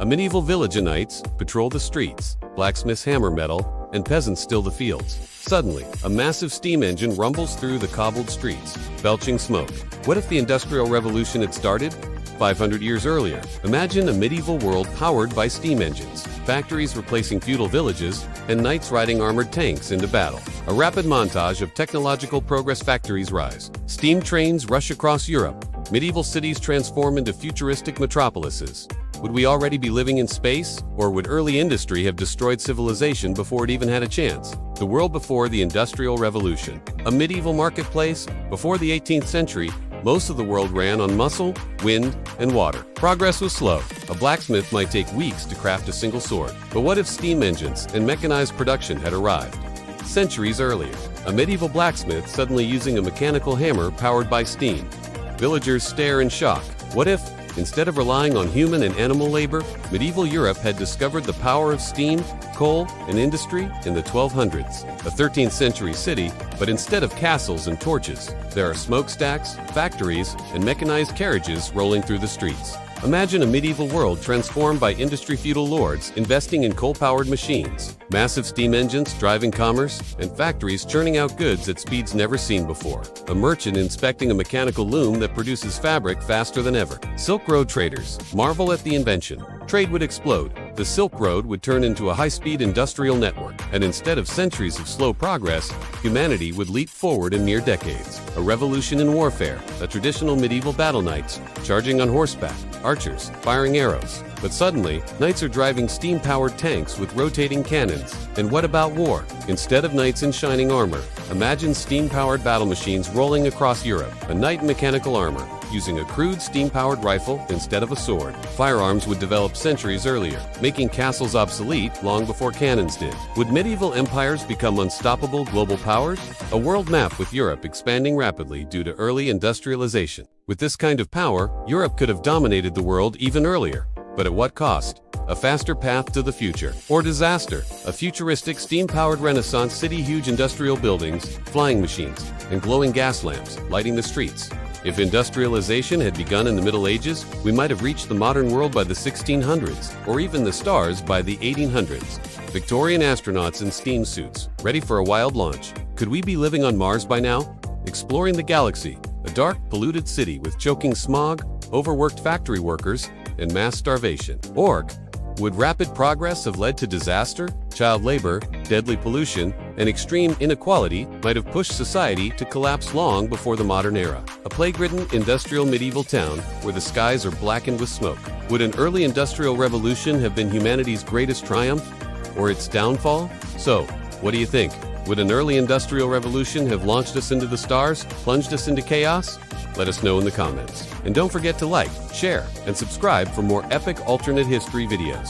A medieval village of knights patrol the streets, blacksmiths hammer metal, and peasants still the fields. Suddenly, a massive steam engine rumbles through the cobbled streets, belching smoke. What if the Industrial Revolution had started 500 years earlier? Imagine a medieval world powered by steam engines, factories replacing feudal villages, and knights riding armored tanks into battle. A rapid montage of technological progress. Factories rise. Steam trains rush across Europe. Medieval cities transform into futuristic metropolises. Would we already be living in space, or would early industry have destroyed civilization before it even had a chance? The world before the Industrial Revolution. A medieval marketplace. Before the 18th century, most of the world ran on muscle, wind, and water. Progress was slow. A blacksmith might take weeks to craft a single sword. But what if steam engines and mechanized production had arrived centuries earlier? A medieval blacksmith suddenly using a mechanical hammer powered by steam. Villagers stare in shock. What if, instead of relying on human and animal labor, medieval Europe had discovered the power of steam, coal, and industry in the 1200s? A 13th century city, but instead of castles and torches, there are smokestacks, factories, and mechanized carriages rolling through the streets. Imagine a medieval world transformed by industry feudal lords investing in coal-powered machines, massive steam engines driving commerce, and factories churning out goods at speeds never seen before. A merchant inspecting a mechanical loom that produces fabric faster than ever. Silk Road traders marvel at the invention. Trade would explode. The Silk Road would turn into a high-speed industrial network, and instead of centuries of slow progress, humanity would leap forward in mere decades. A revolution in warfare. A traditional medieval battle knights, charging on horseback, archers, firing arrows. But suddenly, knights are driving steam-powered tanks with rotating cannons. And what about war? Instead of knights in shining armor, imagine steam-powered battle machines rolling across Europe. A knight in mechanical armor, using a crude steam-powered rifle instead of a sword. Firearms would develop centuries earlier, making castles obsolete long before cannons did. Would medieval empires become unstoppable global powers? A world map with Europe expanding rapidly due to early industrialization. With this kind of power, Europe could have dominated the world even earlier. But at what cost? A faster path to the future. Or disaster. A futuristic steam-powered Renaissance city, huge industrial buildings, flying machines, and glowing gas lamps lighting the streets. If industrialization had begun in the Middle Ages, we might have reached the modern world by the 1600s, or even the stars by the 1800s. Victorian astronauts in steam suits, ready for a wild launch. Could we be living on Mars by now? Exploring the galaxy, a dark, polluted city with choking smog, overworked factory workers, and mass starvation. Or would rapid progress have led to disaster? Child labor, deadly pollution, and extreme inequality might have pushed society to collapse long before the modern era. A plague-ridden industrial medieval town where the skies are blackened with smoke. Would an early industrial revolution have been humanity's greatest triumph, or its downfall? So, what do you think? Would an early industrial revolution have launched us into the stars, plunged us into chaos? Let us know in the comments. And don't forget to like, share, and subscribe for more epic alternate history videos.